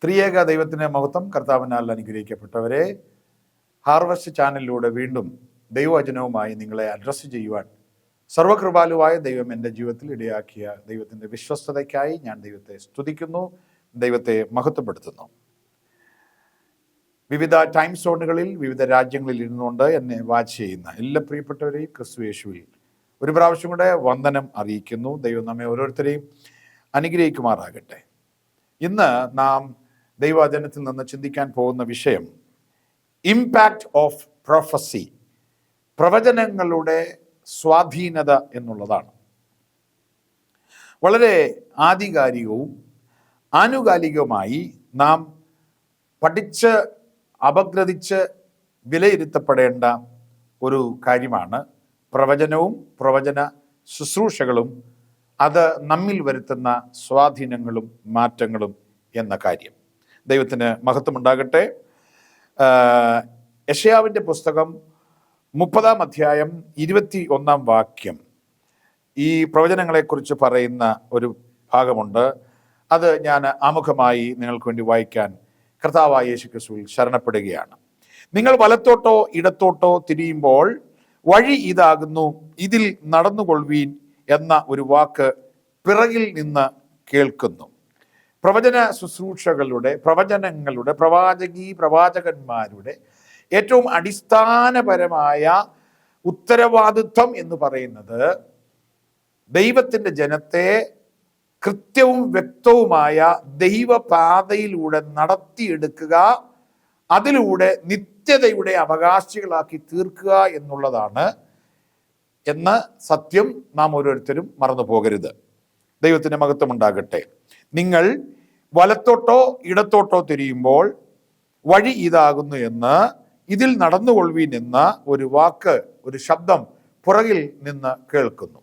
ത്രിയേക ദൈവത്തിൻ്റെ മഹത്വം. കർത്താവിനാൽ അനുഗ്രഹിക്കപ്പെട്ടവരെ, ഹാർവസ്റ്റ് ചാനലിലൂടെ വീണ്ടും ദൈവവചനവുമായി നിങ്ങളെ അഡ്രസ്സ് ചെയ്യുവാൻ സർവകൃപാലുവായ ദൈവം എൻ്റെ ജീവിതത്തിൽ ഇടയാക്കിയ ദൈവത്തിൻ്റെ വിശ്വസ്തതയ്ക്കായി ഞാൻ ദൈവത്തെ സ്തുതിക്കുന്നു, ദൈവത്തെ മഹത്വപ്പെടുത്തുന്നു. വിവിധ ടൈം സോണുകളിൽ വിവിധ രാജ്യങ്ങളിൽ ഇരുന്നുകൊണ്ട് എന്നെ വാച്ച് ചെയ്യുന്ന എല്ലാ പ്രിയപ്പെട്ടവരെയും ക്രിസ്തു യേശുവിൽ ഒരു പ്രാവശ്യം കൂടെ വന്ദനം അറിയിക്കുന്നു. ദൈവം നമ്മെ ഓരോരുത്തരെയും അനുഗ്രഹിക്കുമാറാകട്ടെ. ഇന്ന് നാം ദൈവവചനത്തിൽ നിന്ന് ചിന്തിക്കാൻ പോകുന്ന വിഷയം ഇമ്പാക്റ്റ് ഓഫ് പ്രൊഫസി, പ്രവചനങ്ങളുടെ സ്വാധീനത എന്നുള്ളതാണ്. വളരെ ആധികാരികവും ആനുകാലികവുമായി നാം പഠിച്ച് അപഗ്രഥിച്ച് വിലയിരുത്തപ്പെടേണ്ട ഒരു കാര്യമാണ് പ്രവചനവും പ്രവചന ശുശ്രൂഷകളും അത് നമ്മിൽ വരുത്തുന്ന സ്വാധീനങ്ങളും മാറ്റങ്ങളും എന്ന കാര്യം. ദൈവത്തിന് മഹത്വമുണ്ടാകട്ടെ. യെശയ്യാവിൻ്റെ പുസ്തകം 30-ാം അധ്യായം 21-ാം വാക്യം ഈ പ്രവചനങ്ങളെക്കുറിച്ച് പറയുന്ന ഒരു ഭാഗമുണ്ട്. അത് ഞാൻ ആമുഖമായി നിങ്ങൾക്ക് വേണ്ടി വായിക്കാൻ കർത്താവായ യേശു ക്രിസ്തുവിൽ ശരണപ്പെടുകയാണ്. നിങ്ങൾ വലത്തോട്ടോ ഇടത്തോട്ടോ തിരിയുമ്പോൾ വഴി ഇതാകുന്നു, ഇതിൽ നടന്നുകൊള്ളുവീൻ എന്ന ഒരു വാക്ക് പിറകിൽ നിന്ന് കേൾക്കുന്നു. പ്രവചന ശുശ്രൂഷകളുടെ, പ്രവചനങ്ങളുടെ, പ്രവാചകന്മാരുടെ ഏറ്റവും അടിസ്ഥാനപരമായ ഉത്തരവാദിത്വം എന്ന് പറയുന്നത് ദൈവത്തിൻ്റെ ജനത്തെ കൃത്യവും വ്യക്തവുമായ ദൈവപാതയിലൂടെ നടത്തിയെടുക്കുക, അതിലൂടെ നിത്യതയുടെ അവകാശികളാക്കി തീർക്കുക എന്നുള്ളതാണ് എന്ന സത്യം നാം ഓരോരുത്തരും മറന്നു പോകരുത്. ദൈവത്തിന് മഹത്വം ഉണ്ടാകട്ടെ. നിങ്ങൾ വലത്തോട്ടോ ഇടത്തോട്ടോ തിരിയുമ്പോൾ വഴി ഇതാകുന്നു എന്ന്, ഇതിൽ നടന്നുകൊള്ളുവീൻ എന്ന ഒരു വാക്ക്, ഒരു ശബ്ദം പുറകിൽ നിന്ന് കേൾക്കുന്നു.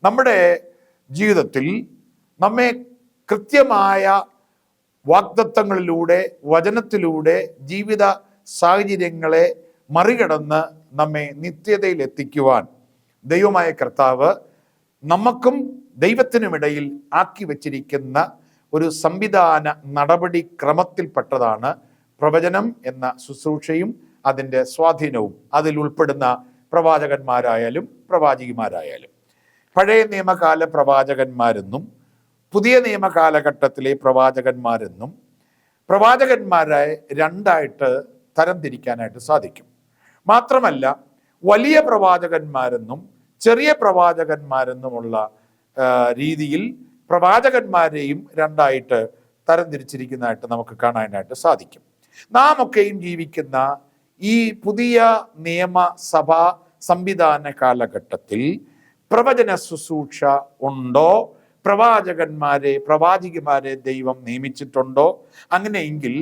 നമ്മുടെ ജീവിതത്തിൽ നമ്മെ കൃത്യമായ വാഗ്ദത്തങ്ങളിലൂടെ, വചനത്തിലൂടെ ജീവിത സാഹചര്യങ്ങളെ മറികടന്ന് നമ്മെ നിത്യതയിൽ എത്തിക്കുവാൻ ദൈവമായ കർത്താവ് നമുക്കും ദൈവത്തിനുമിടയിൽ ആക്കി വച്ചിരിക്കുന്ന ഒരു സംവിധാന നടപടി ക്രമത്തിൽപ്പെട്ടതാണ് പ്രവചനം എന്ന ശുശ്രൂഷയും അതിൻ്റെ സ്വാധീനവും. അതിൽ ഉൾപ്പെടുന്ന പ്രവാചകന്മാരായാലും പ്രവാചകിമാരായാലും. പഴയ നിയമകാല പ്രവാചകന്മാരെന്നും പുതിയ നിയമകാലഘട്ടത്തിലെ പ്രവാചകന്മാരെന്നും പ്രവാചകന്മാരെ രണ്ടായിട്ട് തരംതിരിക്കാനായിട്ട് സാധിക്കും. മാത്രമല്ല, വലിയ പ്രവാചകന്മാരെന്നും ചെറിയ പ്രവാചകന്മാരെന്നുമുള്ള രീതിയിൽ പ്രവാചകന്മാരെയും രണ്ടായിട്ട് തരംതിരിച്ചിരിക്കുന്നതായിട്ട് നമുക്ക് കാണാനായിട്ട് സാധിക്കും. നാം ഒക്കെയും ജീവിക്കുന്ന ഈ പുതിയ നിയമസഭാ സംവിധാന കാലഘട്ടത്തിൽ പ്രവചന ശുശ്രൂഷ ഉണ്ടോ? പ്രവാചകന്മാരെ, പ്രവാചകിമാരെ ദൈവം നിയമിച്ചിട്ടുണ്ടോ? അങ്ങനെയെങ്കിൽ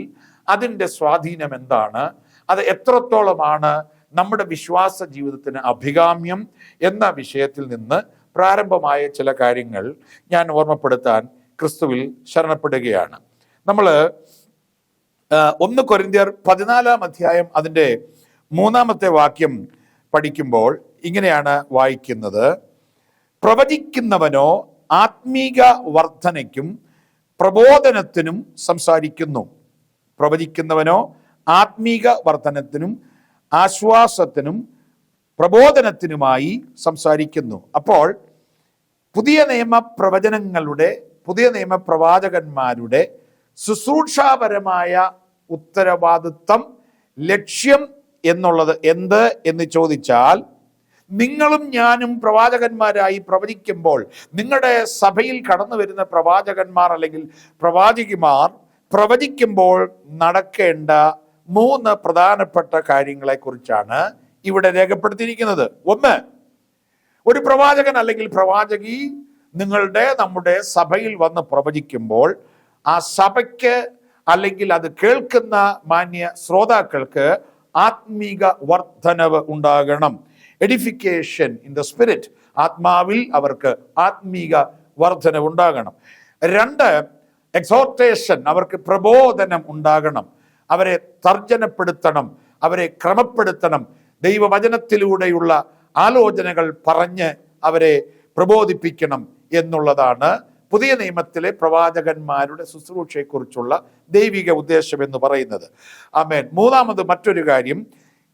അതിൻ്റെ സ്വാധീനം എന്താണ്? അത് എത്രത്തോളമാണ് നമ്മുടെ വിശ്വാസ ജീവിതത്തിന് അഭികാമ്യം എന്ന വിഷയത്തിൽ നിന്ന് പ്രാരംഭമായ ചില കാര്യങ്ങൾ ഞാൻ ഓർമ്മപ്പെടുത്താൻ ക്രിസ്തുവിൽ ശരണപ്പെടുകയാണ്. നമ്മൾ 1 കൊരിന്ത്യർ 14-ാം അധ്യായം അതിൻ്റെ 3-ാമത്തെ വാക്യം പഠിക്കുമ്പോൾ ഇങ്ങനെയാണ് വായിക്കുന്നത്: പ്രവചിക്കുന്നവനോ ആത്മീക വർധനയ്ക്കും പ്രബോധനത്തിനും സംസാരിക്കുന്നു. പ്രവചിക്കുന്നവനോ ആത്മീക വർധനത്തിനും ആശ്വാസത്തിനും പ്രബോധനത്തിനുമായി സംസാരിക്കുന്നു. അപ്പോൾ പുതിയ നിയമ പ്രവചനങ്ങളുടെ, പുതിയ നിയമ പ്രവാചകന്മാരുടെ ശുശ്രൂഷാപരമായ ഉത്തരവാദിത്വം, ലക്ഷ്യം എന്നുള്ളത് എന്ത് എന്ന് ചോദിച്ചാൽ, നിങ്ങളും ഞാനും പ്രവാചകന്മാരായി പ്രവചിക്കുമ്പോൾ, നിങ്ങളുടെ സഭയിൽ കടന്നു വരുന്ന പ്രവാചകന്മാർ അല്ലെങ്കിൽ പ്രവാചകിമാർ പ്രവചിക്കുമ്പോൾ നടക്കേണ്ട 3 പ്രധാനപ്പെട്ട കാര്യങ്ങളെ കുറിച്ചാണ് ഇവിടെ രേഖപ്പെടുത്തിയിരിക്കുന്നത്. 1, ഒരു പ്രവാചകൻ അല്ലെങ്കിൽ പ്രവാചകി നമ്മുടെ സഭയിൽ വന്ന് പ്രവചിക്കുമ്പോൾ ആ സഭയ്ക്ക് അല്ലെങ്കിൽ അത് കേൾക്കുന്ന മാന്യ ശ്രോതാക്കൾക്ക് ആത്മീക വർധനവ് ഉണ്ടാകണം. എഡിഫിക്കേഷൻ ഇൻ ദ സ്പിരിറ്റ്, ആത്മാവിൽ അവർക്ക് ആത്മീക വർധനവ് ഉണ്ടാകണം. 2, എക്സോർട്ടേഷൻ, അവർക്ക് പ്രബോധനം ഉണ്ടാകണം. അവരെ തർജ്ജനപ്പെടുത്തണം, അവരെ ക്രമപ്പെടുത്തണം. ദൈവവചനത്തിലൂടെയുള്ള ആലോചനകൾ പറഞ്ഞ് അവരെ പ്രബോധിപ്പിക്കണം എന്നുള്ളതാണ് പുതിയ നിയമത്തിലെ പ്രവാചകന്മാരുടെ ശുശ്രൂഷയെക്കുറിച്ചുള്ള ദൈവിക ഉദ്ദേശം എന്ന് പറയുന്നത്. ആമേൻ. മൂന്നാമത് മറ്റൊരു കാര്യം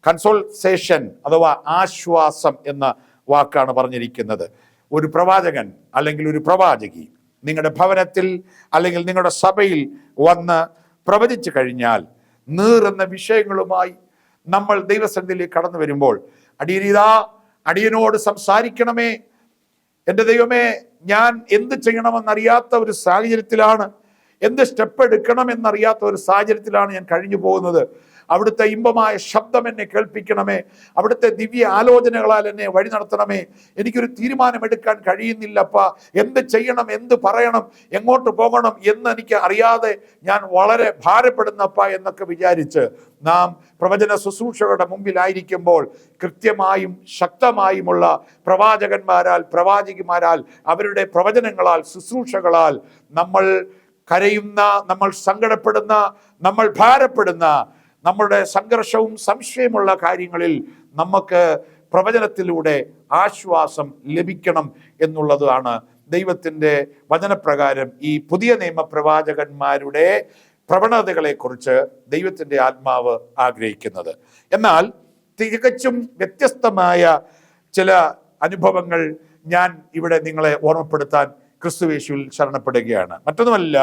കൺസോൾസേഷൻ അഥവാ ആശ്വാസം എന്ന വാക്കാണ് പറഞ്ഞിരിക്കുന്നത്. ഒരു പ്രവാചകൻ അല്ലെങ്കിൽ ഒരു പ്രവാചകി നിങ്ങളുടെ ഭവനത്തിൽ അല്ലെങ്കിൽ നിങ്ങളുടെ സഭയിൽ വന്ന് പ്രവചിച്ചു കഴിഞ്ഞാൽ നീറുന്ന വിഷയങ്ങളുമായി നമ്മൾ ദൈവസന്നിധിയിലേക്ക് കടന്നു വരുമ്പോൾ അടിയനോട് സംസാരിക്കണമേ, എൻ്റെ ദൈവമേ, ഞാൻ എന്ത് ചെയ്യണമെന്നറിയാത്ത ഒരു സാഹചര്യത്തിലാണ്, എന്ത് സ്റ്റെപ്പ് എടുക്കണമെന്നറിയാത്ത ഒരു സാഹചര്യത്തിലാണ് ഞാൻ കഴിഞ്ഞു പോകുന്നത്. അവിടുത്തെ ഇമ്പമായ ശബ്ദം എന്നെ കേൾപ്പിക്കണമേ, അവിടുത്തെ ദിവ്യ ആലോചനകളാൽ എന്നെ വഴി നടത്തണമേ. എനിക്കൊരു തീരുമാനമെടുക്കാൻ കഴിയുന്നില്ലപ്പ, എന്ത് ചെയ്യണം, എന്ത് പറയണം, എങ്ങോട്ട് പോകണം എന്ന് എനിക്ക് അറിയാതെ ഞാൻ വളരെ ഭാരപ്പെടുന്നപ്പ എന്നൊക്കെ വിചാരിച്ച് നാം പ്രവചന ശുശ്രൂഷകളുടെ മുമ്പിലായിരിക്കുമ്പോൾ കൃത്യമായും ശക്തമായുമുള്ള പ്രവാചകന്മാരാൽ പ്രവാചകിമാരാൽ അവരുടെ പ്രവചനങ്ങളാൽ ശുശ്രൂഷകളാൽ നമ്മൾ കരയുന്ന, നമ്മൾ സങ്കടപ്പെടുന്ന, നമ്മൾ ഭാരപ്പെടുന്ന, നമ്മളുടെ സംഘർഷവും സംശയമുള്ള കാര്യങ്ങളിൽ നമുക്ക് പ്രവചനത്തിലൂടെ ആശ്വാസം ലഭിക്കണം എന്നുള്ളതാണ് ദൈവത്തിൻ്റെ വചനപ്രകാരം ഈ പുതിയ നിയമ പ്രവാചകന്മാരുടെ പ്രവണതകളെക്കുറിച്ച് ദൈവത്തിൻ്റെ ആത്മാവ് ആഗ്രഹിക്കുന്നത്. എന്നാൽ തികച്ചും വ്യത്യസ്തമായ ചില അനുഭവങ്ങൾ ഞാൻ ഇവിടെ നിങ്ങളെ ഓർമ്മപ്പെടുത്താൻ ക്രിസ്തുയേശുവിൽ ശരണപ്പെടുകയാണ്. മറ്റൊന്നുമല്ല,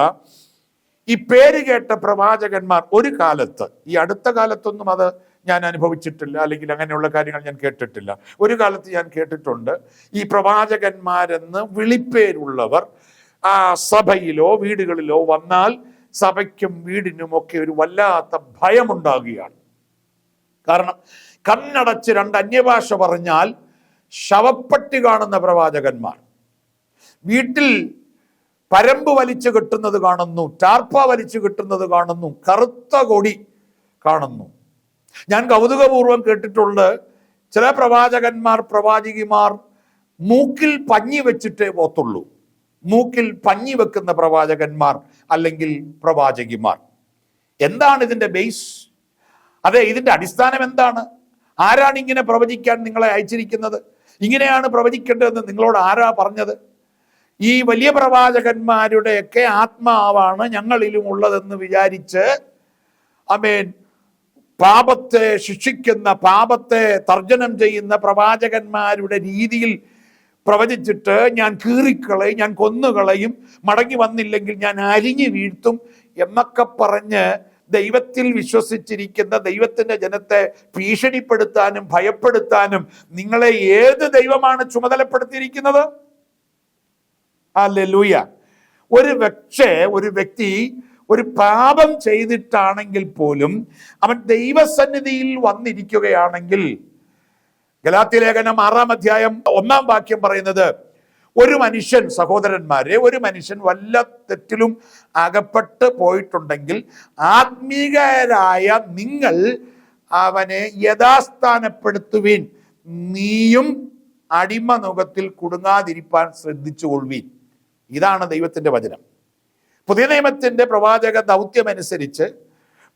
ഈ പേര് കേട്ട പ്രവാചകന്മാർ ഒരു കാലത്ത്, ഈ അടുത്ത കാലത്തൊന്നും അത് ഞാൻ അനുഭവിച്ചിട്ടില്ല, അല്ലെങ്കിൽ അങ്ങനെയുള്ള കാര്യങ്ങൾ ഞാൻ കേട്ടിട്ടില്ല. ഒരു കാലത്ത് ഞാൻ കേട്ടിട്ടുണ്ട്, ഈ പ്രവാചകന്മാരെന്ന് വിളിപ്പേരുള്ളവർ ആ സഭയിലോ വീടുകളിലോ വന്നാൽ സഭയ്ക്കും വീടിനുമൊക്കെ ഒരു വല്ലാത്ത ഭയമുണ്ടാകുകയാണ്. കാരണം കണ്ണടച്ച് രണ്ട് അന്യഭാഷ പറഞ്ഞാൽ ശവപ്പെട്ടി കാണുന്ന പ്രവാചകന്മാർ, വീട്ടിൽ പരമ്പ് വലിച്ചു കെട്ടുന്നത് കാണുന്നു, ടാർപ്പ വലിച്ചു കെട്ടുന്നത് കാണുന്നു, കറുത്ത കൊടി കാണുന്നു. ഞാൻ കൗതുകപൂർവം കേട്ടിട്ടുണ്ട്, ചില പ്രവാചകന്മാർ പ്രവാചകിമാർ മൂക്കിൽ പഞ്ഞി വെച്ചിട്ടേ പോത്തുള്ളൂ. മൂക്കിൽ പഞ്ഞി വെക്കുന്ന പ്രവാചകന്മാർ അല്ലെങ്കിൽ പ്രവാചകിമാർ. എന്താണ് ഇതിന്റെ ബേസ്? അതെ, ഇതിന്റെ അടിസ്ഥാനം എന്താണ്? ആരാണ് ഇങ്ങനെ പ്രവചിക്കാൻ നിങ്ങളെ അയച്ചിരിക്കുന്നത്? ഇങ്ങനെയാണ് പ്രവചിക്കേണ്ടതെന്ന് നിങ്ങളോട് ആരാ പറഞ്ഞത്? ഈ വലിയ പ്രവാചകന്മാരുടെയൊക്കെ ആത്മാവാണ് ഞങ്ങളിലും ഉള്ളതെന്ന് വിചാരിച്ച് ആമേൻ പാപത്തെ ശിക്ഷിക്കുന്ന, പാപത്തെ തർജ്ജനം ചെയ്യുന്ന പ്രവാചകന്മാരുടെ രീതിയിൽ പ്രവചിച്ചിട്ട് ഞാൻ കീറിക്കളയും, ഞാൻ കൊന്നുകളയും, മടങ്ങി വന്നില്ലെങ്കിൽ ഞാൻ അരിഞ്ഞു വീഴ്ത്തും എന്നൊക്കെ പറഞ്ഞ് ദൈവത്തിൽ വിശ്വസിച്ചിരിക്കുന്ന ദൈവത്തിന്റെ ജനത്തെ ഭീഷണിപ്പെടുത്താനും ഭയപ്പെടുത്താനും നിങ്ങളെ ഏത് ദൈവമാണ് ചുമതലപ്പെടുത്തിയിരിക്കുന്നത്? ഹല്ലേലൂയ. ഒരു വ്യക്തി ഒരു പാപം ചെയ്തിട്ടാണെങ്കിൽ പോലും അവൻ ദൈവസന്നിധിയിൽ വന്നിരിക്കുകയാണെങ്കിൽ, ഗലാത്യലേഖനം 6-ാം അധ്യായം 1-ാം വാക്യം പറയുന്നത്, ഒരു മനുഷ്യൻ, സഹോദരന്മാരെ, ഒരു മനുഷ്യൻ വല്ല തെറ്റിലും അകപ്പെട്ട് പോയിട്ടുണ്ടെങ്കിൽ ആത്മീകരായ നിങ്ങൾ അവനെ യഥാസ്ഥാനപ്പെടുത്തുവിൻ, നീയും അടിമ നുകത്തിൽ കുടുങ്ങാതിരിപ്പാൻ ശ്രദ്ധിച്ചുകൊള്ളുവിൻ. ഇതാണ് ദൈവത്തിന്റെ വചനം. പുതിയ നിയമത്തിന്റെ പ്രവാചക ദൗത്യമനുസരിച്ച്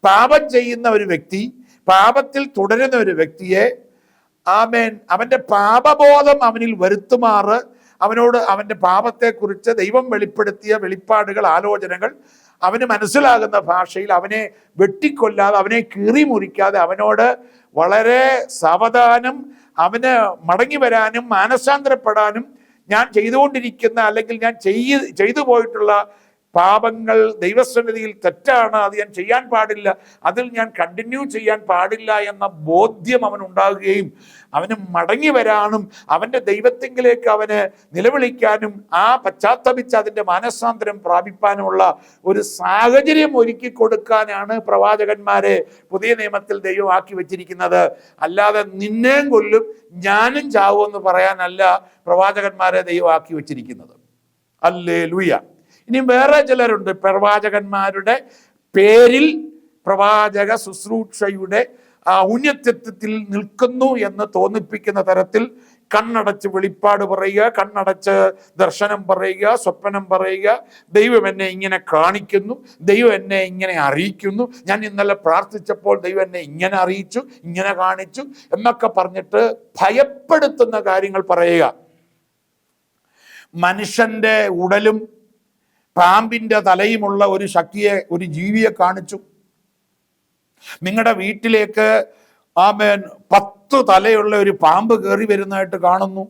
പാപം ചെയ്യുന്ന ഒരു വ്യക്തി, പാപത്തിൽ തുടരുന്ന ഒരു വ്യക്തിയെ ആമേൻ അവന്റെ പാപബോധം അവനിൽ വരുത്തുമാറ് അവനോട് അവന്റെ പാപത്തെക്കുറിച്ച് ദൈവം വെളിപ്പെടുത്തിയ വെളിപ്പാടുകൾ, ആലോചനകൾ അവന് മനസ്സിലാകുന്ന ഭാഷയിൽ അവനെ വെട്ടിക്കൊല്ലാതെ, അവനെ കീറി മുറിക്കാതെ അവനോട് വളരെ സാവധാനം അവന് മടങ്ങി വരാനും മാനസാന്തരപ്പെടാനും, ഞാൻ ചെയ്തുകൊണ്ടിരിക്കുന്ന അല്ലെങ്കിൽ ഞാൻ ചെയ്തു പോയിട്ടുള്ള പാപങ്ങൾ ദൈവസന്നിധിയിൽ തെറ്റാണ്, അത് ഞാൻ ചെയ്യാൻ പാടില്ല, അതിൽ ഞാൻ കണ്ടിന്യൂ ചെയ്യാൻ പാടില്ല എന്ന ബോധ്യം അവനുണ്ടാകുകയും അവന് മടങ്ങി വരാനും അവൻ്റെ ദൈവത്തെങ്കിലേക്ക് അവന് നിലവിളിക്കാനും ആ പശ്ചാത്തപിച്ച് അതിൻ്റെ മാനസാന്തരം പ്രാപിപ്പാനുമുള്ള ഒരു സാഹചര്യം ഒരുക്കി കൊടുക്കാനാണ് പ്രവാചകന്മാരെ പുതിയ നിയമത്തിൽ ദൈവം ആക്കി വെച്ചിരിക്കുന്നത്. അല്ലാതെ നിന്നെയും കൊല്ലും ഞാനും ചാവുമെന്ന് പറയാനല്ല പ്രവാചകന്മാരെ ദൈവം ആക്കി വെച്ചിരിക്കുന്നത്. ഹല്ലേലൂയ. ഇനി വേറെ ചിലരുണ്ട്, പ്രവാചകന്മാരുടെ പേരിൽ പ്രവാചക ശുശ്രൂഷയുടെ ഔന്നത്യത്തിൽ നിൽക്കുന്നു എന്ന് തോന്നിപ്പിക്കുന്ന തരത്തിൽ കണ്ണടച്ച് വെളിപ്പാട് പറയുക, കണ്ണടച്ച് ദർശനം പറയുക, സ്വപ്നം പറയുക, ദൈവം എന്നെ ഇങ്ങനെ കാണിക്കുന്നു, ദൈവം എന്നെ ഇങ്ങനെ അറിയിക്കുന്നു, ഞാൻ ഇന്നലെ പ്രാർത്ഥിച്ചപ്പോൾ ദൈവം എന്നെ ഇങ്ങനെ അറിയിച്ചു, ഇങ്ങനെ കാണിച്ചു എന്നൊക്കെ പറഞ്ഞിട്ട് ഭയപ്പെടുത്തുന്ന കാര്യങ്ങൾ പറയുക. മനുഷ്യന്റെ ഉടലും പാമ്പിന്റെ തലയുമുള്ള ഒരു ശക്തിയെ, ഒരു ജീവിയെ കാണിച്ചു. നിങ്ങളുടെ വീട്ടിലേക്ക് 10 തലയുള്ള ഒരു പാമ്പ് കയറി വരുന്നതായിട്ട് കാണുന്നു.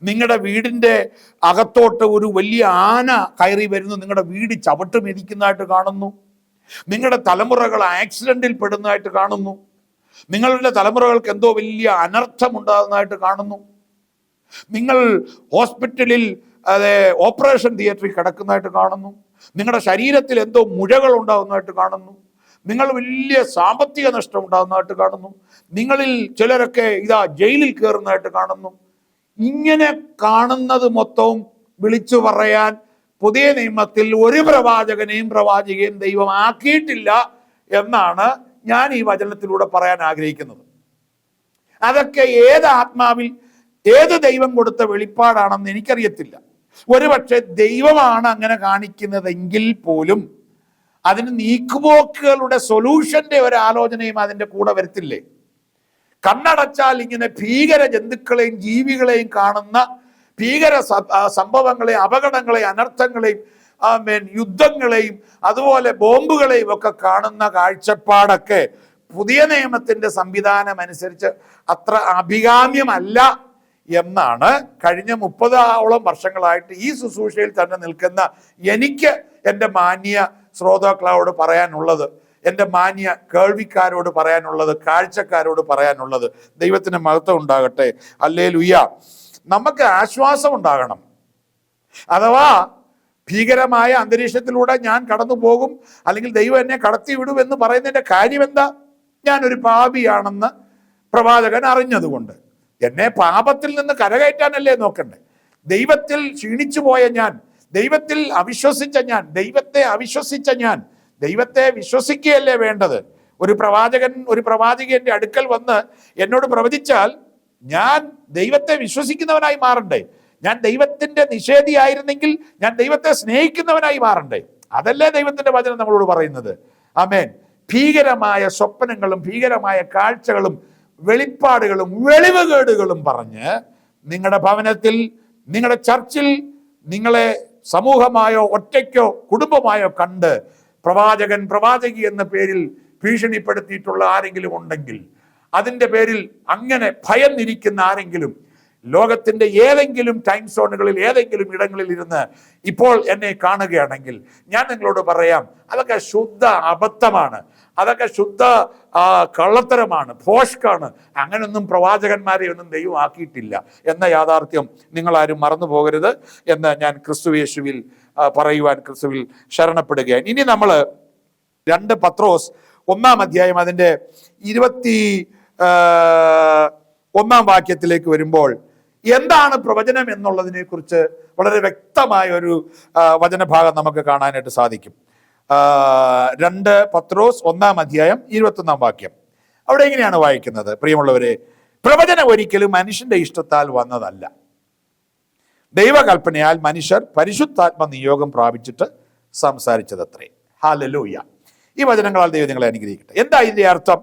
നിങ്ങളുടെ വീടിന്റെ അകത്തോട്ട് ഒരു വലിയ ആന കയറി വരുന്നു, നിങ്ങളുടെ വീട് ചവിട്ട് മെതിക്കുന്നതായിട്ട് കാണുന്നു. നിങ്ങളുടെ തലമുറകൾ ആക്സിഡന്റിൽ പെടുന്നതായിട്ട് കാണുന്നു. നിങ്ങളുടെ തലമുറകൾക്ക് എന്തോ വലിയ അനർത്ഥം ഉണ്ടാകുന്നതായിട്ട് കാണുന്നു. നിങ്ങൾ ഹോസ്പിറ്റലിൽ ഓപ്പറേഷൻ തിയേറ്ററിൽ കിടക്കുന്നതായിട്ട് കാണുന്നു. നിങ്ങളുടെ ശരീരത്തിൽ എന്തോ മുഴകൾ ഉണ്ടാകുന്നതായിട്ട് കാണുന്നു. നിങ്ങൾ വലിയ സാമ്പത്തിക നഷ്ടം ഉണ്ടാകുന്നതായിട്ട് കാണുന്നു. നിങ്ങളിൽ ചിലരൊക്കെ ജയിലിൽ കയറുന്നതായിട്ട് കാണുന്നു. ഇങ്ങനെ കാണുന്നത് മൊത്തവും വിളിച്ചു പറയാൻ പുതിയ നിയമത്തിൽ ഒരു പ്രവാചകനെയും പ്രവാചകയും ദൈവം ആക്കിയിട്ടില്ല എന്നാണ് ഞാൻ ഈ വചനത്തിലൂടെ പറയാൻ ആഗ്രഹിക്കുന്നത്. അതൊക്കെ ഏത് ആത്മാവിൽ ഏത് ദൈവം കൊടുത്ത വെളിപ്പാടാണെന്ന് എനിക്കറിയത്തില്ല. ഒരുപക്ഷെ ദൈവമാണ് അങ്ങനെ കാണിക്കുന്നതെങ്കിൽ പോലും അതിന് നീക്കുപോക്കുകളുടെ സൊല്യൂഷന്റെ ഒരു ആലോചനയും അതിൻ്റെ കൂടെ വരത്തില്ലേ? കണ്ണടച്ചാൽ ഇങ്ങനെ ഭീകര ജന്തുക്കളെയും ജീവികളെയും കാണുന്ന ഭീകര സംഭവങ്ങളെയും അപകടങ്ങളെയും അനർത്ഥങ്ങളെയും യുദ്ധങ്ങളെയും അതുപോലെ ബോംബുകളെയും ഒക്കെ കാണുന്ന കാഴ്ചപ്പാടൊക്കെ പുതിയ നിയമത്തിന്റെ സംവിധാനം അനുസരിച്ച് അത്ര അഭികാമ്യമല്ല എന്നാണ് കഴിഞ്ഞ 30ഓളം വർഷങ്ങളായിട്ട് ഈ ശുശ്രൂഷയിൽ തന്നെ നിൽക്കുന്ന എനിക്ക് എൻ്റെ മാന്യ ശ്രോതാക്കളോട് പറയാനുള്ളത്, എൻ്റെ മാന്യ കേൾവിക്കാരോട് പറയാനുള്ളത്, കാഴ്ചക്കാരോട് പറയാനുള്ളത്. ദൈവത്തിന് മഹത്വം ഉണ്ടാകട്ടെ. ഹല്ലേലൂയ. നമുക്ക് ആശ്വാസം ഉണ്ടാകണം. അഥവാ ഭീകരമായ അന്തരീക്ഷത്തിലൂടെ ഞാൻ കടന്നു പോകും, അല്ലെങ്കിൽ ദൈവം എന്നെ കടത്തി വിടും എന്ന് പറയുന്നതിൻ്റെ കാര്യം എന്താ? ഞാനൊരു പാപിയാണെന്ന് പ്രവാചകൻ അറിഞ്ഞതുകൊണ്ട് എന്നെ പാപത്തിൽ നിന്ന് കരകയറ്റാനല്ലേ നോക്കണ്ടേ? ദൈവത്തിൽ ക്ഷീണിച്ചു പോയ ഞാൻ, ദൈവത്തിൽ അവിശ്വസിച്ച ഞാൻ, ദൈവത്തെ വിശ്വസിക്കുകയല്ലേ വേണ്ടത്? ഒരു പ്രവാചകൻ ഒരു പ്രവാചകന്റെ അടുക്കൽ വന്ന് എന്നോട് പ്രവചിച്ചാൽ ഞാൻ ദൈവത്തെ വിശ്വസിക്കുന്നവനായി മാറണ്ടേ? ഞാൻ ദൈവത്തിന്റെ നിഷേധിയായിരുന്നെങ്കിൽ ഞാൻ ദൈവത്തെ സ്നേഹിക്കുന്നവനായി മാറണ്ടേ? അതല്ലേ ദൈവത്തിന്റെ വചനം നമ്മളോട് പറയുന്നത്. ആമേൻ. ഭീകരമായ സ്വപ്നങ്ങളും ഭീകരമായ കാഴ്ചകളും വെളിപ്പാടുകളും വെളിവുകേടുകളും പറഞ്ഞ് നിങ്ങളുടെ ഭവനത്തിൽ, നിങ്ങളുടെ ചർച്ചിൽ നിങ്ങളെ സമൂഹമായോ ഒറ്റയ്ക്കോ കുടുംബമായോ കണ്ട് പ്രവാചകൻ പ്രവാചകി എന്ന പേരിൽ ഭീഷണിപ്പെടുത്തിയിട്ടുള്ള ആരെങ്കിലും ഉണ്ടെങ്കിൽ, അതിൻ്റെ പേരിൽ അങ്ങനെ ഭയന്നിരിക്കുന്ന ആരെങ്കിലും ലോകത്തിന്റെ ഏതെങ്കിലും ടൈം സോണുകളിൽ ഏതെങ്കിലും ഇടങ്ങളിൽ ഇരുന്ന് ഇപ്പോൾ എന്നെ കാണുകയാണെങ്കിൽ ഞാൻ നിങ്ങളോട് പറയാം, അതൊക്കെ ശുദ്ധ അബദ്ധമാണ്, അതൊക്കെ ശുദ്ധ കള്ളത്തരമാണ്, ഭോഷ്കാണ്. അങ്ങനൊന്നും പ്രവാചകന്മാരെ ഒന്നും ദൈവം ആക്കിയിട്ടില്ല എന്ന യാഥാർത്ഥ്യം നിങ്ങളാരും മറന്നു പോകരുത് എന്ന് ഞാൻ ക്രിസ്തുയേശുവിൽ പറയുവാൻ ക്രിസ്തുവിൽ ശരണപ്പെടുകയാണ്. ഇനി നമ്മൾ 2 പത്രോസ് 1-ാം അധ്യായം അതിൻ്റെ 21-ാം വാക്യത്തിലേക്ക് വരുമ്പോൾ എന്താണ് പ്രവചനം എന്നുള്ളതിനെ കുറിച്ച് വളരെ വ്യക്തമായ ഒരു വചനഭാഗം നമുക്ക് കാണാനായിട്ട് സാധിക്കും. 2 പത്രോസ് 1-ാം അധ്യായം 21-ാം വാക്യം. അവിടെ എങ്ങനെയാണ് വായിക്കുന്നത്? പ്രിയമുള്ളവരെ, പ്രവചനം ഒരിക്കലും മനുഷ്യന്റെ ഇഷ്ടത്താൽ വന്നതല്ല, ദൈവകൽപ്പനയാൽ മനുഷ്യർ പരിശുദ്ധാത്മ നിയോഗം പ്രാപിച്ചിട്ട് സംസാരിച്ചതത്രേ. ഹല്ലേലൂയ. ഈ വചനങ്ങളാൽ ദൈവം നിങ്ങളെ അനുഗ്രഹിക്കട്ടെ. എന്താ ഇതിന്റെ അർത്ഥം?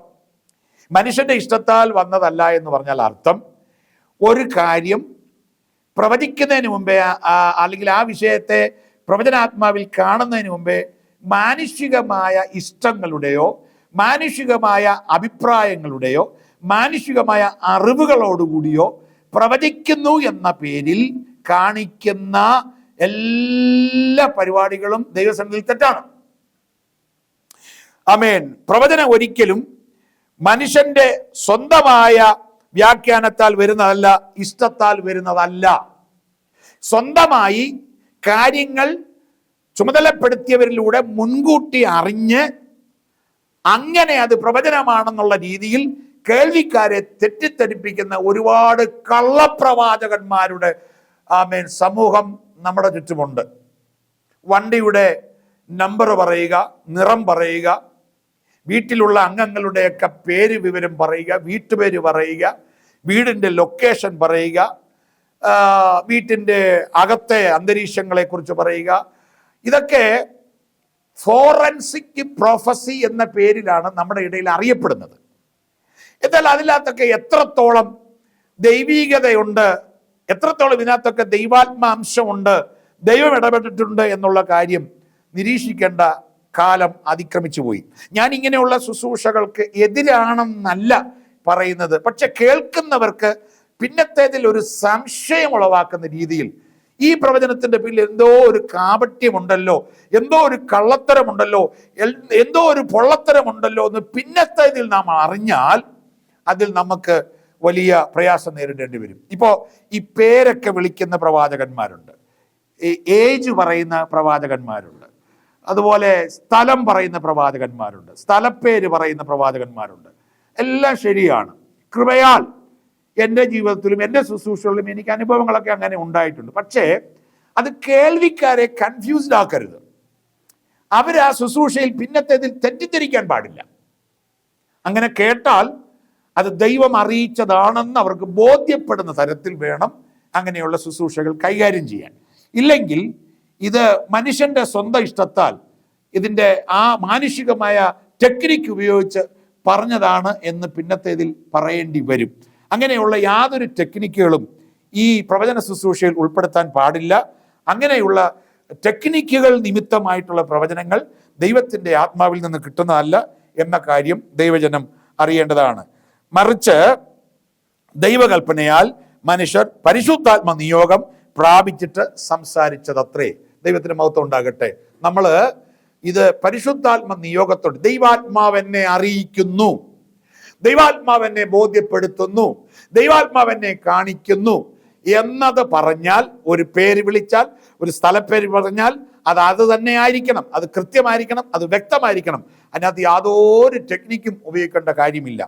മനുഷ്യന്റെ ഇഷ്ടത്താൽ വന്നതല്ല എന്ന് പറഞ്ഞാൽ അർത്ഥം, ഒരു കാര്യം പ്രവചിക്കുന്നതിന് മുമ്പേ അല്ലെങ്കിൽ ആ വിഷയത്തെ പ്രവചനാത്മാവിൽ കാണുന്നതിന് മുമ്പേ മാനുഷികമായ ഇഷ്ടങ്ങളുടെയോ മാനുഷികമായ അഭിപ്രായങ്ങളുടെയോ മാനുഷികമായ അറിവുകളോടുകൂടിയോ പ്രവചിക്കുന്നു എന്ന പേരിൽ കാണിക്കുന്ന എല്ലാ പരിപാടികളും ദൈവസന്നിധിയിൽ തെറ്റാണ്. ആമേൻ. പ്രവചനം ഒരിക്കലും മനുഷ്യന്റെ സ്വന്തമായ വ്യാഖ്യാനത്താൽ വരുന്നതല്ല, ഇഷ്ടത്താൽ വരുന്നതല്ല. സ്വന്തമായി കാര്യങ്ങൾ ചുമതലപ്പെടുത്തിയവരിലൂടെ മുൻകൂട്ടി അറിഞ്ഞ് അങ്ങനെ അത് പ്രവചനമാണെന്നുള്ള രീതിയിൽ കേൾവിക്കാരെ തെറ്റിദ്ധരിപ്പിക്കുന്ന ഒരുപാട് കള്ളപ്രവാചകന്മാരുടെ സമൂഹം നമ്മുടെ ചുറ്റുമുണ്ട്. വണ്ടിയുടെ നമ്പർ പറയുക, നിറം പറയുക, വീട്ടിലുള്ള അംഗങ്ങളുടെയൊക്കെ പേര് വിവരം പറയുക, വീട്ടുപേര് പറയുക, വീടിൻ്റെ ലൊക്കേഷൻ പറയുക, വീട്ടിൻ്റെ അകത്തെ അന്തരീക്ഷങ്ങളെക്കുറിച്ച് പറയുക. ഇതൊക്കെ ഫോറൻസിക് പ്രൊഫസി എന്ന പേരിലാണ് നമ്മുടെ ഇടയിൽ അറിയപ്പെടുന്നത്. എന്നാൽ അതിനകത്തൊക്കെ എത്രത്തോളം ദൈവീകതയുണ്ട്, എത്രത്തോളം ഇതിനകത്തൊക്കെ ദൈവാത്മാംശമുണ്ട്, ദൈവം ഇടപെട്ടിട്ടുണ്ട് എന്നുള്ള കാര്യം നിരീക്ഷിക്കേണ്ട കാലം അതിക്രമിച്ചു പോയി. ഞാൻ ഇങ്ങനെയുള്ള ശുശ്രൂഷകൾക്ക് എതിരാണെന്നല്ല പറയുന്നത്, പക്ഷെ കേൾക്കുന്നവർക്ക് പിന്നത്തേതിൽ ഒരു സംശയം ഉളവാക്കുന്ന രീതിയിൽ ഈ പ്രവചനത്തിന്റെ പിന്നിൽ എന്തോ ഒരു കാപട്യമുണ്ടല്ലോ, എന്തോ ഒരു കള്ളത്തരമുണ്ടല്ലോ, എന്തോ ഒരു പൊള്ളത്തരമുണ്ടല്ലോ എന്ന് പിന്നത്തേതിൽ നാം അറിഞ്ഞാൽ അതിൽ നമുക്ക് വലിയ പ്രയാസം നേരിടേണ്ടി വരും. ഇപ്പോൾ ഈ പേരൊക്കെ വിളിക്കുന്ന പ്രവാചകന്മാരുണ്ട്, ഏജ് പറയുന്ന പ്രവാചകന്മാരുണ്ട്, അതുപോലെ സ്ഥലം പറയുന്ന പ്രവാചകന്മാരുണ്ട്, സ്ഥലപ്പേര് പറയുന്ന പ്രവാചകന്മാരുണ്ട്. എല്ലാം ശരിയാണ്. കൃപയാൽ എൻ്റെ ജീവിതത്തിലും എൻ്റെ ശുശ്രൂഷകളിലും എനിക്ക് അനുഭവങ്ങളൊക്കെ അങ്ങനെ ഉണ്ടായിട്ടുണ്ട്. പക്ഷേ അത് കേൾവിക്കാരെ കൺഫ്യൂസ്ഡ് ആക്കരുത്. അവർ ആ ശുശ്രൂഷയിൽ പിന്നത്തേതിൽ തെറ്റിദ്ധരിക്കാൻ പാടില്ല. അങ്ങനെ കേട്ടാൽ അത് ദൈവം അറിയിച്ചതാണെന്ന് അവർക്ക് ബോധ്യപ്പെടുന്ന തരത്തിൽ വേണം അങ്ങനെയുള്ള ശുശ്രൂഷകൾ കൈകാര്യം ചെയ്യാൻ. ഇല്ലെങ്കിൽ ഇത് മനുഷ്യന്റെ സ്വന്തം ഇഷ്ടത്താൽ ഇതിൻ്റെ ആ മാനുഷികമായ ടെക്നിക്ക് ഉപയോഗിച്ച് പറഞ്ഞതാണ് എന്ന് പിന്നത്തേതിൽ പറയേണ്ടി വരും. അങ്ങനെയുള്ള യാതൊരു ടെക്നിക്കുകളും ഈ പ്രവചന ശുശ്രൂഷയിൽ ഉൾപ്പെടുത്താൻ പാടില്ല. അങ്ങനെയുള്ള ടെക്നിക്കുകൾ നിമിത്തമായിട്ടുള്ള പ്രവചനങ്ങൾ ദൈവത്തിൻ്റെ ആത്മാവിൽ നിന്ന് കിട്ടുന്നതല്ല എന്ന കാര്യം ദൈവജനം അറിയേണ്ടതാണ്. മറിച്ച് ദൈവകൽപ്പനയാൽ മനുഷ്യർ പരിശുദ്ധാത്മ നിയോഗം പ്രാപിച്ചിട്ട് സംസാരിച്ചതത്രേ. ദൈവത്തിന് മഹത്വം ഉണ്ടാകട്ടെ. നമ്മൾ ഇത് പരിശുദ്ധാത്മ നിയോഗത്തോട് ദൈവാത്മാവ് എന്നെ അറിയിക്കുന്നു, ദൈവാത്മാവ് എന്നെ ബോധ്യപ്പെടുത്തുന്നു, ദൈവാത്മാവ് എന്നെ കാണിക്കുന്നു എന്നത് പറഞ്ഞാൽ, ഒരു പേര് വിളിച്ചാൽ, ഒരു സ്ഥലപ്പേര് പറഞ്ഞാൽ അത് തന്നെ ആയിരിക്കണം, അത് കൃത്യമായിരിക്കണം, അത് വ്യക്തമായിരിക്കണം. അതിനകത്ത് യാതൊരു ടെക്നിക്കും ഉപയോഗിക്കേണ്ട കാര്യമില്ല.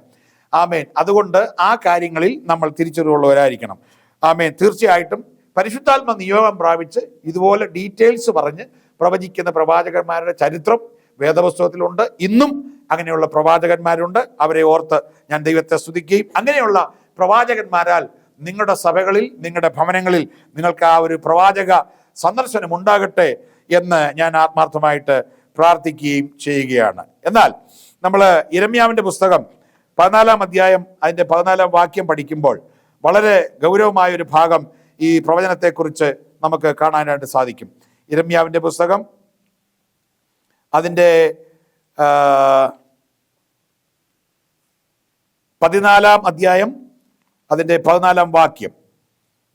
ആമേൻ. അതുകൊണ്ട് ആ കാര്യങ്ങളിൽ നമ്മൾ തിരിച്ചറിവുള്ളവരായിരിക്കണം. ആമേൻ. തീർച്ചയായിട്ടും പരിശുദ്ധാത്മ നിയോഗം പ്രാപിച്ച് ഇതുപോലെ ഡീറ്റെയിൽസ് പറഞ്ഞ് പ്രവചിക്കുന്ന പ്രവാചകന്മാരുടെ ചരിത്രം വേദപുസ്തകത്തിലുണ്ട്. ഇന്നും അങ്ങനെയുള്ള പ്രവാചകന്മാരുണ്ട്. അവരെ ഓർത്ത് ഞാൻ ദൈവത്തെ സ്തുതിക്കുകയും അങ്ങനെയുള്ള പ്രവാചകന്മാരാൽ നിങ്ങളുടെ സഭകളിൽ, നിങ്ങളുടെ ഭവനങ്ങളിൽ നിങ്ങൾക്ക് ആ ഒരു പ്രവാചക സന്ദർശനം ഉണ്ടാകട്ടെ എന്ന് ഞാൻ ആത്മാർത്ഥമായിട്ട് പ്രാർത്ഥിക്കുകയും ചെയ്യുകയാണ്. എന്നാൽ നമ്മൾ യിരെമ്യാവിൻ്റെ പുസ്തകം 14-ാം അധ്യായം അതിൻ്റെ 14-ാം വാക്യം പഠിക്കുമ്പോൾ വളരെ ഗൗരവമായൊരു ഭാഗം ഈ പ്രവചനത്തെക്കുറിച്ച് നമുക്ക് കാണാനായിട്ട് സാധിക്കും. യിരെമ്യാവിൻ്റെ പുസ്തകം അതിൻ്റെ 14-ാം അധ്യായം അതിൻ്റെ 14-ാം വാക്യം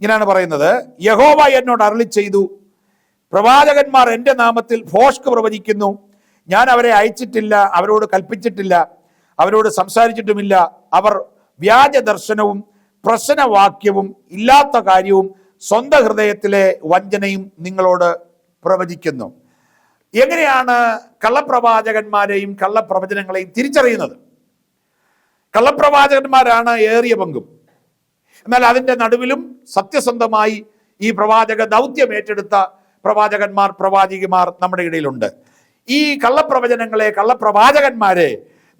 ഇങ്ങനെയാണ് പറയുന്നത്: യഹോവ എന്നോട് അരുളി ചെയ്തു, പ്രവാചകന്മാർ എൻ്റെ നാമത്തിൽ ഭോഷ്ക് പ്രവചിക്കുന്നു. ഞാൻ അവരെ അയച്ചിട്ടില്ല, അവരോട് കൽപ്പിച്ചിട്ടില്ല, അവരോട് സംസാരിച്ചിട്ടുമില്ല. അവർ വ്യാജ ദർശനവും പ്രശ്നവാക്യവും ഇല്ലാത്ത കാര്യവും സ്വന്തം ഹൃദയത്തിലെ വഞ്ചനയും നിങ്ങളോട് പ്രവചിക്കുന്നു. എങ്ങനെയാണ് കള്ളപ്രവാചകന്മാരെയും കള്ളപ്രവചനങ്ങളെയും തിരിച്ചറിയുന്നത്? കള്ളപ്രവാചകന്മാരാണ് ഏറിയ പങ്കും. എന്നാൽ അതിൻ്റെ നടുവിലും സത്യസന്ധമായി ഈ പ്രവാചക ദൗത്യം ഏറ്റെടുത്ത പ്രവാചകന്മാർ, പ്രവാചികമാർ നമ്മുടെ ഇടയിലുണ്ട്. ഈ കള്ളപ്രവചനങ്ങളെ, കള്ളപ്രവാചകന്മാരെ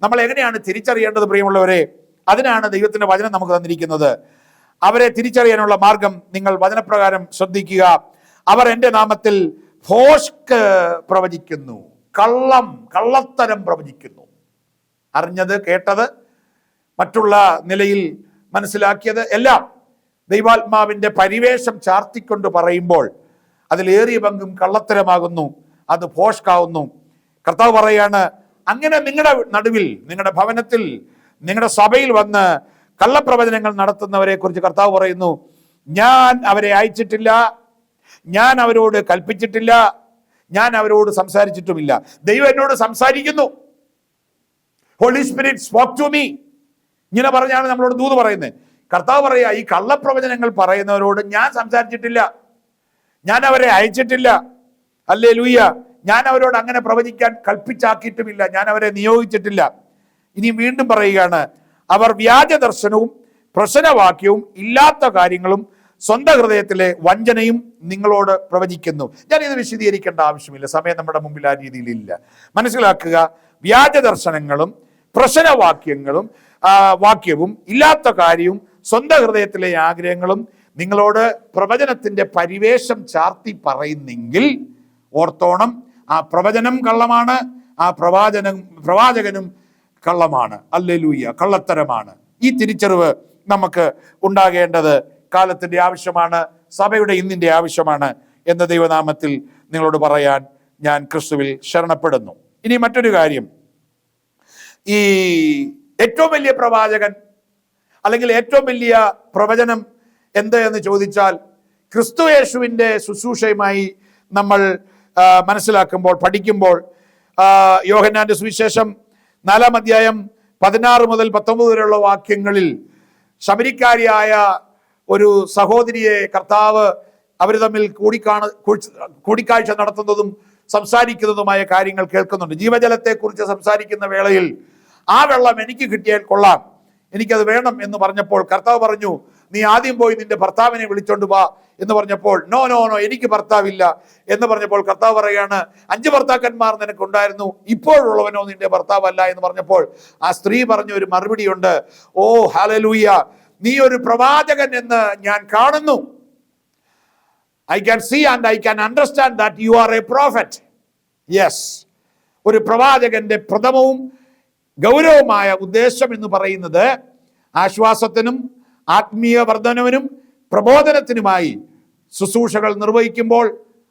നമ്മൾ എങ്ങനെയാണ് തിരിച്ചറിയേണ്ടത് പ്രിയമുള്ളവരെ? അതിനാണ് ദൈവത്തിൻ്റെ വചനം നമുക്ക് തന്നിരിക്കുന്നത്. അവരെ തിരിച്ചറിയാനുള്ള മാർഗം നിങ്ങൾ വചനപ്രകാരം ശ്രദ്ധിക്കുക. അവർ എൻ്റെ നാമത്തിൽ ഭോഷ്ക് പ്രവചിക്കുന്നു, കള്ളത്തരം പ്രവചിക്കുന്നു. അറിഞ്ഞത്, കേട്ടത്, മറ്റുള്ള നിലയിൽ മനസ്സിലാക്കിയത് എല്ലാം ദൈവാത്മാവിൻ്റെ പരിവേഷം ചാർത്തിക്കൊണ്ട് പറയുമ്പോൾ അതിലേറിയ പങ്കും കള്ളത്തരമാകുന്നു, അത് ഭോഷ്കാവുന്നു. കർത്താവ് പറയാണ്, അങ്ങനെ നിങ്ങളുടെ നടുവിൽ, നിങ്ങളുടെ ഭവനത്തിൽ, നിങ്ങളുടെ സഭയിൽ വന്ന് കള്ളപ്രവചനങ്ങൾ നടത്തുന്നവരെ കുറിച്ച് കർത്താവ് പറയുന്നു, ഞാൻ അവരെ അയച്ചിട്ടില്ല, ഞാൻ അവരോട് കൽപ്പിച്ചിട്ടില്ല, ഞാൻ അവരോട് സംസാരിച്ചിട്ടുമില്ല. ദൈവം എന്നോട് സംസാരിക്കുന്നു. Holy spirit spoke to me. ഇങ്ങനെ പറഞ്ഞാണ് നമ്മളോട് ദൂത് പറയുന്നത്. കർത്താവ് പറയുക, ഈ കള്ളപ്രവചനങ്ങൾ പറയുന്നവരോട് ഞാൻ സംസാരിച്ചിട്ടില്ല, ഞാൻ അവരെ അയച്ചിട്ടില്ല. ഹല്ലേലൂയ. ഞാൻ അവരോട് അങ്ങനെ പ്രവചിക്കാൻ കൽപ്പിച്ചാക്കിയിട്ടുമില്ല, ഞാൻ അവരെ നിയോഗിച്ചിട്ടില്ല. ഇനി വീണ്ടും പറയുകയാണ്, അവർ വ്യാജ ദർശനവും പ്രശ്നവാക്യവും ഇല്ലാത്ത കാര്യങ്ങളും സ്വന്തം ഹൃദയത്തിലെ വഞ്ചനയും നിങ്ങളോട് പ്രവചിക്കുന്നു. ഞാൻ ഇത് വിശദീകരിക്കേണ്ട ആവശ്യമില്ല, സമയം നമ്മുടെ മുമ്പിൽ ആ രീതിയിലില്ല. മനസ്സിലാക്കുക, വ്യാജ ദർശനങ്ങളും വാക്യവും ഇല്ലാത്ത കാര്യവും സ്വന്തം ഹൃദയത്തിലെ ആഗ്രഹങ്ങളും നിങ്ങളോട് പ്രവചനത്തിന്റെ പരിവേഷം ചാർത്തി പറയുന്നെങ്കിൽ ഓർത്തോണം, ആ പ്രവചനം കള്ളമാണ്, ആ പ്രവാചകനും കള്ളമാണ്. ഹല്ലേലൂയ, കള്ളത്തരമാണ്. ഈ തിരിച്ചറിവ് നമുക്ക് ഉണ്ടാകേണ്ടത് കാലത്തിന്റെ ആവശ്യമാണ്, സഭയുടെ ഇന്നിന്റെ ആവശ്യമാണ് എന്ന ദൈവനാമത്തിൽ നിങ്ങളോട് പറയാൻ ഞാൻ ക്രിസ്തുവിൽ ശരണപ്പെടുന്നു. ഇനി മറ്റൊരു കാര്യം, ഈ ഏറ്റവും വലിയ പ്രവാചകൻ അല്ലെങ്കിൽ ഏറ്റവും വലിയ പ്രവചനം എന്ത് എന്ന് ചോദിച്ചാൽ, ക്രിസ്തു യേശുവിൻ്റെ ശുശ്രൂഷയുമായി നമ്മൾ മനസ്സിലാക്കുമ്പോൾ, പഠിക്കുമ്പോൾ, യോഹന്നാന്റെ സുവിശേഷം 4-ാം അധ്യായം 16 മുതൽ 19 വരെയുള്ള വാക്യങ്ങളിൽ ശമരിക്കാരിയായ ഒരു സഹോദരിയെ കർത്താവ് അവർ തമ്മിൽ കൂടിക്കാഴ്ച നടത്തുന്നതും സംസാരിക്കുന്നതുമായ കാര്യങ്ങൾ കേൾക്കുന്നുണ്ട്. ജീവജലത്തെക്കുറിച്ച് സംസാരിക്കുന്ന വേളയിൽ ആ വെള്ളം എനിക്ക് കിട്ടിയാൽ കൊള്ളാം, എനിക്കത് വേണം എന്ന് പറഞ്ഞപ്പോൾ കർത്താവ് പറഞ്ഞു, നീ ആദ്യം പോയി നിന്റെ ഭർത്താവിനെ വിളിച്ചോണ്ട് വാ എന്ന് പറഞ്ഞപ്പോൾ, നോ നോ നോ എനിക്ക് ഭർത്താവില്ല എന്ന് പറഞ്ഞപ്പോൾ കർത്താവ് പറയാണ്, 5 ഭർത്താക്കന്മാർ നിനക്കുണ്ടായിരുന്നു, ഇപ്പോഴുള്ളവനോ നിന്റെ ഭർത്താവല്ല എന്ന് പറഞ്ഞപ്പോൾ ആ സ്ത്രീ പറഞ്ഞ ഒരു മറുപടിയുണ്ട്, ഓ ഹല്ലേലൂയ, നീ ഒരു പ്രവാചകൻ എന്ന് ഞാൻ കാണുന്നു. I can see and I can understand that you are a prophet. Yes. ഒരു പ്രവാചകന്റെ പ്രഥമവും ഗൗരവമായ ഉദ്ദേശം എന്ന് പറയുന്നത് ആശ്വാസത്തിനും ആത്മീയ വർധനവിനും പ്രബോധനത്തിനുമായി ശുശ്രൂഷകൾ നിർവഹിക്കുമ്പോൾ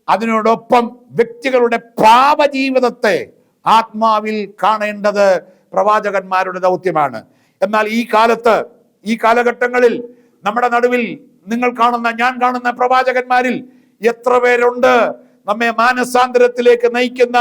അതിനോടൊപ്പം വ്യക്തികളുടെ പാപജീവിതത്തെ ആത്മാവിൽ കാണേണ്ടത് പ്രവാചകന്മാരുടെ ദൗത്യമാണ്. എന്നാൽ ഈ കാലഘട്ടങ്ങളിൽ നമ്മുടെ നടുവിൽ നിങ്ങൾ കാണുന്ന, ഞാൻ കാണുന്ന പ്രവാചകന്മാരിൽ എത്ര പേരുണ്ട് നമ്മെ മാനസാന്തരത്തിലേക്ക് നയിക്കുന്ന,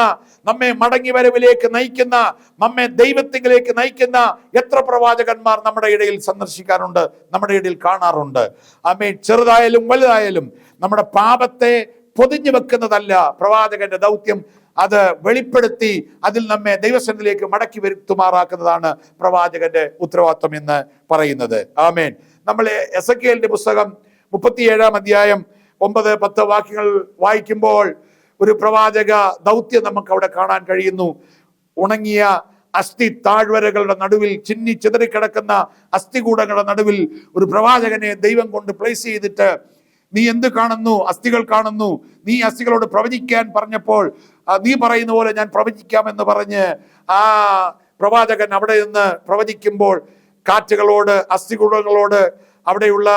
നമ്മെ മടങ്ങി വരവിലേക്ക് നയിക്കുന്ന, നമ്മെ ദൈവത്തിലേക്ക് നയിക്കുന്ന എത്ര പ്രവാചകന്മാർ നമ്മുടെ ഇടയിൽ സന്ദർശിക്കാറുണ്ട്, നമ്മുടെ ഇടയിൽ കാണാറുണ്ട്. ആമേൻ. ചെറുതായാലും വലുതായാലും നമ്മുടെ പാപത്തെ പൊതിഞ്ഞു വെക്കുന്നതല്ല പ്രവാചകന്റെ ദൗത്യം, അത് വെളിപ്പെടുത്തി അതിൽ നമ്മെ ദൈവസന്നിധിയിലേക്ക് മടക്കി വരുത്തുമാറാക്കുന്നതാണ് പ്രവാചകന്റെ ഉത്തരവാദിത്വം എന്ന് പറയുന്നത്. ആമേൻ. നമ്മൾ എസെക്കിയേലിന്റെ പുസ്തകം 37-ാം അധ്യായം 9-10 വാക്യങ്ങൾ വായിക്കുമ്പോൾ ഒരു പ്രവാചക ദൗത്യം നമുക്ക് അവിടെ കാണാൻ കഴിയുന്നു. ഉണങ്ങിയ അസ്ഥി താഴ്വരകളുടെ നടുവിൽ, ചിന്നി ചിതറിക്കിടക്കുന്ന അസ്ഥികൂടങ്ങളുടെ നടുവിൽ ഒരു പ്രവാചകനെ ദൈവം കൊണ്ട് പ്ലേസ് ചെയ്തിട്ട്, നീ എന്ത് കാണുന്നു? അസ്ഥികൾ കാണുന്നു. നീ അസ്ഥികളോട് പ്രവചിക്കാൻ പറഞ്ഞപ്പോൾ നീ പറയുന്ന പോലെ ഞാൻ പ്രവചിക്കാമെന്ന് പറഞ്ഞ് ആ പ്രവാചകൻ അവിടെ നിന്ന് പ്രവചിക്കുമ്പോൾ കാറ്റുകളോട്, അസ്ഥികൂടങ്ങളോട് അവിടെയുള്ള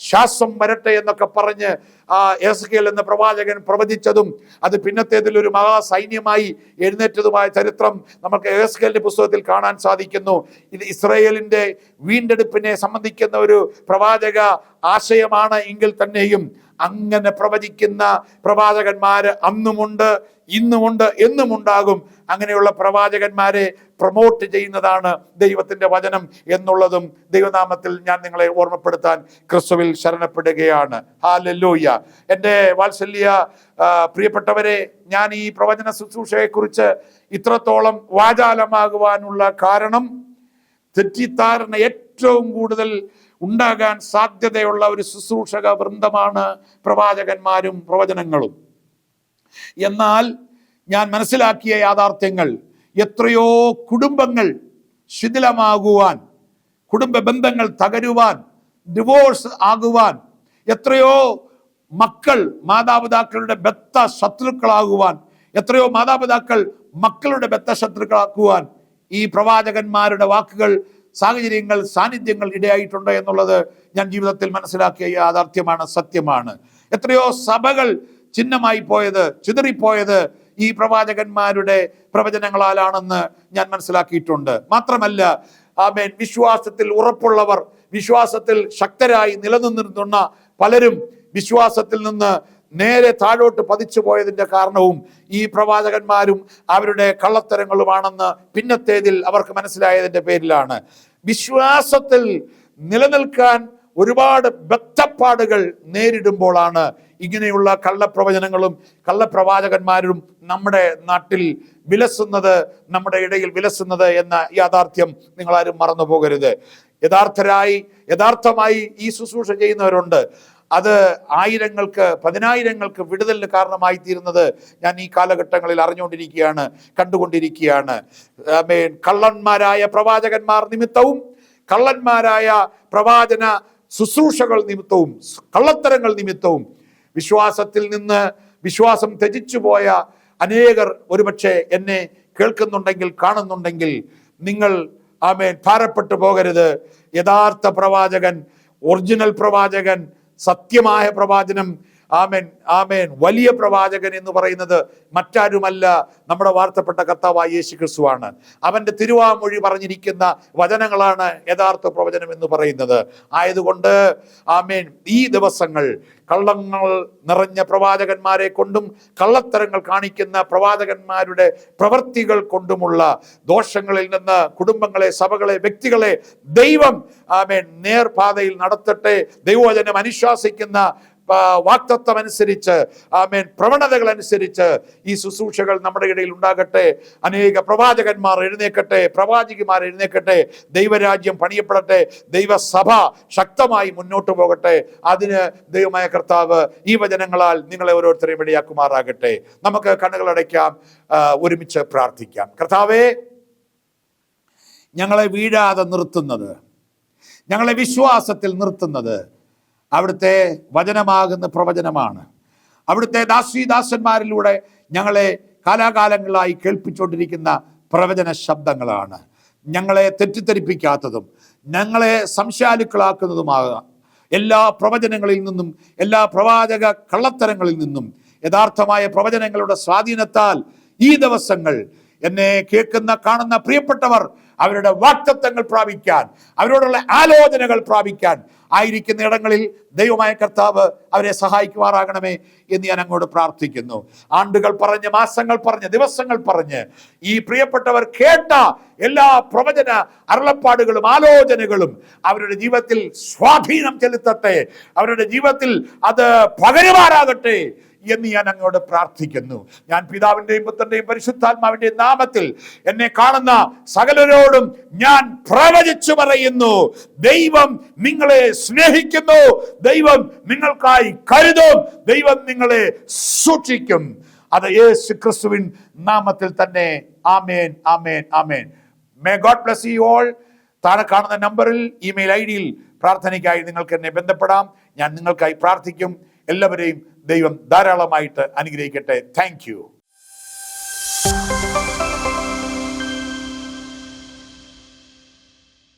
ശ്വാസം വരട്ടെ എന്നൊക്കെ പറഞ്ഞ് ആ എസെക്കിയേൽ എന്ന പ്രവാചകൻ പ്രവചിച്ചതും അത് പിന്നത്തേതിൽ ഒരു മഹാസൈന്യമായി എഴുന്നേറ്റതുമായ ചരിത്രം നമുക്ക് എസെക്കിയേലിന്റെ പുസ്തകത്തിൽ കാണാൻ സാധിക്കുന്നു. ഇത് ഇസ്രായേലിന്റെ വീണ്ടെടുപ്പിനെ സംബന്ധിക്കുന്ന ഒരു പ്രവാചക ആശയമാണ് എങ്കിൽ തന്നെയും അങ്ങനെ പ്രവചിക്കുന്ന പ്രവാചകന്മാര് അന്നുമുണ്ട്, ഇന്നുമുണ്ട്, എന്നുമുണ്ടാകും. അങ്ങനെയുള്ള പ്രവാചകന്മാരെ പ്രൊമോട്ട് ചെയ്യുന്നതാണ് ദൈവത്തിന്റെ വചനം എന്നുള്ളതും ദൈവനാമത്തിൽ ഞാൻ നിങ്ങളെ ഓർമ്മപ്പെടുത്താൻ ക്രിസ്തുവിൽ ശരണപ്പെടുകയാണ്. ഹല്ലേലൂയ. എൻ്റെ വാത്സല്യ പ്രിയപ്പെട്ടവരെ, ഞാൻ ഈ പ്രവചന ശുശ്രൂഷയെക്കുറിച്ച് ഇത്രത്തോളം വാചാലമാകുവാനുള്ള കാരണം, തെറ്റിദ്ധാരണ ഏറ്റവും കൂടുതൽ ഉണ്ടാകാൻ സാധ്യതയുള്ള ഒരു ശുശ്രൂഷക വൃന്ദമാണ് പ്രവാചകന്മാരും പ്രവചനങ്ങളും. എന്നാൽ ഞാൻ മനസ്സിലാക്കിയ യാഥാർത്ഥ്യങ്ങൾ, എത്രയോ കുടുംബങ്ങൾ ശിഥിലമാകുവാൻ, കുടുംബ ബന്ധങ്ങൾ തകരുവാൻ, ഡിവോഴ്സ് ആകുവാൻ, എത്രയോ മക്കൾ മാതാപിതാക്കളുടെ ബദ്ധ ശത്രുക്കളാകുവാൻ, എത്രയോ മാതാപിതാക്കൾ മക്കളുടെ ബദ്ധ ശത്രുക്കളാക്കുവാൻ ഈ പ്രവാചകന്മാരുടെ വാക്കുകൾ, സാഹചര്യങ്ങൾ, സാന്നിധ്യങ്ങൾ ഇടയായിട്ടുണ്ട് എന്നുള്ളത് ഞാൻ ജീവിതത്തിൽ മനസ്സിലാക്കിയ യാഥാർത്ഥ്യമാണ്, സത്യമാണ്. എത്രയോ സഭകൾ ചിഹ്നമായി പോയത്, ചിതറിപ്പോയത് ഈ പ്രവാചകന്മാരുടെ പ്രവചനങ്ങളാലാണെന്ന് ഞാൻ മനസ്സിലാക്കിയിട്ടുണ്ട്. മാത്രമല്ല, ആമേൻ, വിശ്വാസത്തിൽ ഉറപ്പുള്ളവർ, വിശ്വാസത്തിൽ ശക്തരായി നിലനിന്നിരുന്ന പലരും വിശ്വാസത്തിൽ നിന്ന് നേരെ താഴോട്ട് പതിച്ചു പോയതിന്റെ കാരണവും ഈ പ്രവാചകന്മാരും അവരുടെ കള്ളത്തരങ്ങളുമാണെന്ന് പിന്നത്തേതിൽ അവർക്ക് മനസ്സിലായതിന്റെ പേരിലാണ്. വിശ്വാസത്തിൽ നിലനിൽക്കാൻ ഒരുപാട് ബദ്ധപ്പാടുകൾ നേരിടുമ്പോഴാണ് ഇങ്ങനെയുള്ള കള്ളപ്രവചനങ്ങളും കള്ളപ്രവാചകന്മാരും നമ്മുടെ നാട്ടിൽ വിലസുന്നത്, നമ്മുടെ ഇടയിൽ വിലസുന്നത് എന്ന യാഥാർത്ഥ്യം നിങ്ങളാരും മറന്നു പോകരുത്. യഥാർത്ഥമായി ഈ ശുശ്രൂഷ ചെയ്യുന്നവരുണ്ട്. അത് ആയിരങ്ങൾക്ക്, പതിനായിരങ്ങൾക്ക് വിടുതലിന് കാരണമായി തീരുന്നത് ഞാൻ ഈ കാലഘട്ടങ്ങളിൽ അറിഞ്ഞുകൊണ്ടിരിക്കുകയാണ്, കണ്ടുകൊണ്ടിരിക്കുകയാണ്. കള്ളന്മാരായ പ്രവാചകന്മാർ നിമിത്തവും കള്ളന്മാരായ പ്രവാചന ശുശ്രൂഷകൾ നിമിത്തവും കള്ളത്തരങ്ങൾ നിമിത്തവും വിശ്വാസത്തിൽ നിന്ന് വിശ്വാസം ത്യജിച്ചു പോയ അനേകർ ഒരുപക്ഷെ എന്നെ കേൾക്കുന്നുണ്ടെങ്കിൽ, കാണുന്നുണ്ടെങ്കിൽ, നിങ്ങൾ ഭാരപ്പെട്ടു പോകരുത്. യഥാർത്ഥ പ്രവാചകൻ, ഒറിജിനൽ പ്രവാചകൻ, സത്യമായ പ്രവാചനം, ആമേൻ ആമേൻ വലിയ പ്രവാചകൻ എന്ന് പറയുന്നത് മറ്റാരുമല്ല, നമ്മുടെ വാർത്തപ്പെട്ട കർത്താവായ യേശു ക്രിസ്തുവാണ്. അവന്റെ തിരുവാമൊഴി പറഞ്ഞിരിക്കുന്ന വചനങ്ങളാണ് യഥാർത്ഥ പ്രവചനം എന്ന് പറയുന്നത്. ആയതുകൊണ്ട് ആമേൻ ഈ ദിവസങ്ങൾ കള്ളങ്ങൾ നിറഞ്ഞ പ്രവാചകന്മാരെ കൊണ്ടും കള്ളത്തരങ്ങൾ കാണിക്കുന്ന പ്രവാചകന്മാരുടെ പ്രവൃത്തികൾ കൊണ്ടുമുള്ള ദോഷങ്ങളിൽ നിന്ന് കുടുംബങ്ങളെ, സഭകളെ, വ്യക്തികളെ ദൈവം ആമേൻ നേർപാതയിൽ നടത്തട്ടെ. ദൈവവചനം അനുശാസിക്കുന്ന വാക്തത്വം അനുസരിച്ച് ആമേൻ പ്രവണതകൾ അനുസരിച്ച് ഈ ശുശ്രൂഷകൾ നമ്മുടെ ഇടയിൽ ഉണ്ടാകട്ടെ. അനേക പ്രവാചകന്മാർ എഴുന്നേക്കട്ടെ, പ്രവാചകിമാർ എഴുന്നേക്കട്ടെ. ദൈവരാജ്യം പണിയപ്പെടട്ടെ. ദൈവസഭ ശക്തമായി മുന്നോട്ട് പോകട്ടെ. അതിന് ദൈവമായ കർത്താവ് ഈ വചനങ്ങളാൽ നിങ്ങളെ ഓരോരുത്തരെയും ഇടയാക്കുമാറാകട്ടെ. നമുക്ക് കണ്ണുകളടയ്ക്കാം, ഒരുമിച്ച് പ്രാർത്ഥിക്കാം. കർത്താവേ, ഞങ്ങളെ വീഴാതെ നിർത്തുന്നത്, ഞങ്ങളെ വിശ്വാസത്തിൽ നിർത്തുന്നത് അവിടുത്തെ വചനമാകുന്ന പ്രവചനമാണ്. അവിടുത്തെ ദാസന്മാരിലൂടെ ഞങ്ങളെ കാലാകാലങ്ങളായി കേൾപ്പിച്ചുകൊണ്ടിരിക്കുന്ന പ്രവചന ശബ്ദങ്ങളാണ്. ഞങ്ങളെ തെറ്റിദ്ധരിപ്പിക്കാത്തതും ഞങ്ങളെ സംശയാലുക്കളാക്കുന്നതുമായ എല്ലാ പ്രവചനങ്ങളിൽ നിന്നും, എല്ലാ പ്രവാചക കള്ളത്തരങ്ങളിൽ നിന്നും യഥാർത്ഥമായ പ്രവചനങ്ങളുടെ സ്വാധീനത്താൽ ഈ ദിവസങ്ങൾ എന്നെ കേൾക്കുന്ന, കാണുന്ന പ്രിയപ്പെട്ടവർ അവരുടെ വാക്തത്വങ്ങൾ പ്രാപിക്കാൻ, അവരോടുള്ള ആലോചനകൾ പ്രാപിക്കാൻ ആയിരിക്കുന്ന ഇടങ്ങളിൽ ദൈവമായ കർത്താവ് അവരെ സഹായിക്കുമാറാകണമേ എന്ന് ഞാൻ അങ്ങോട്ട് പ്രാർത്ഥിക്കുന്നു. ആണ്ടുകൾ പറഞ്ഞ്, മാസങ്ങൾ പറഞ്ഞ്, ദിവസങ്ങൾ പറഞ്ഞ് ഈ പ്രിയപ്പെട്ടവർ കേട്ട എല്ലാ പ്രവചന അരുളപ്പാടുകളും ആലോചനകളും അവരുടെ ജീവിതത്തിൽ സ്വാധീനം ചെലുത്തട്ടെ, അവരുടെ ജീവിതത്തിൽ അത് പകരുമാറാകട്ടെ എന്ന് ഞാൻ അങ്ങോട്ട് പ്രാർത്ഥിക്കുന്നു. ഞാൻ പിതാവിന്റെയും പുത്രന്റെയും പരിശുദ്ധാത്മാവിന്റെയും നാമത്തിൽ എന്നെ കാണുന്ന സകലരോടും ഞാൻ പ്രവചിച്ചു പറയുന്നു, ദൈവം നിങ്ങളെ സ്നേഹിക്കുന്നു, ദൈവം നിങ്ങൾക്കായി കരുതും, ദൈവം നിങ്ങളെ സൂക്ഷിക്കും. അത് യേശു ക്രിസ്തുവിൻ നാമത്തിൽ തന്നെ. Amen, amen, amen. May God bless you all. താഴെ കാണുന്ന നമ്പറിൽ, ഇമെയിൽ ID-യിൽ പ്രാർത്ഥനയ്ക്കായി നിങ്ങൾക്ക് എന്നെ ബന്ധപ്പെടാം. ഞാൻ നിങ്ങൾക്കായി പ്രാർത്ഥിക്കും. എല്ലാവരെയും ദൈവം ധാരാളമായിട്ട് അനുഗ്രഹിക്കട്ടെ. Thank you.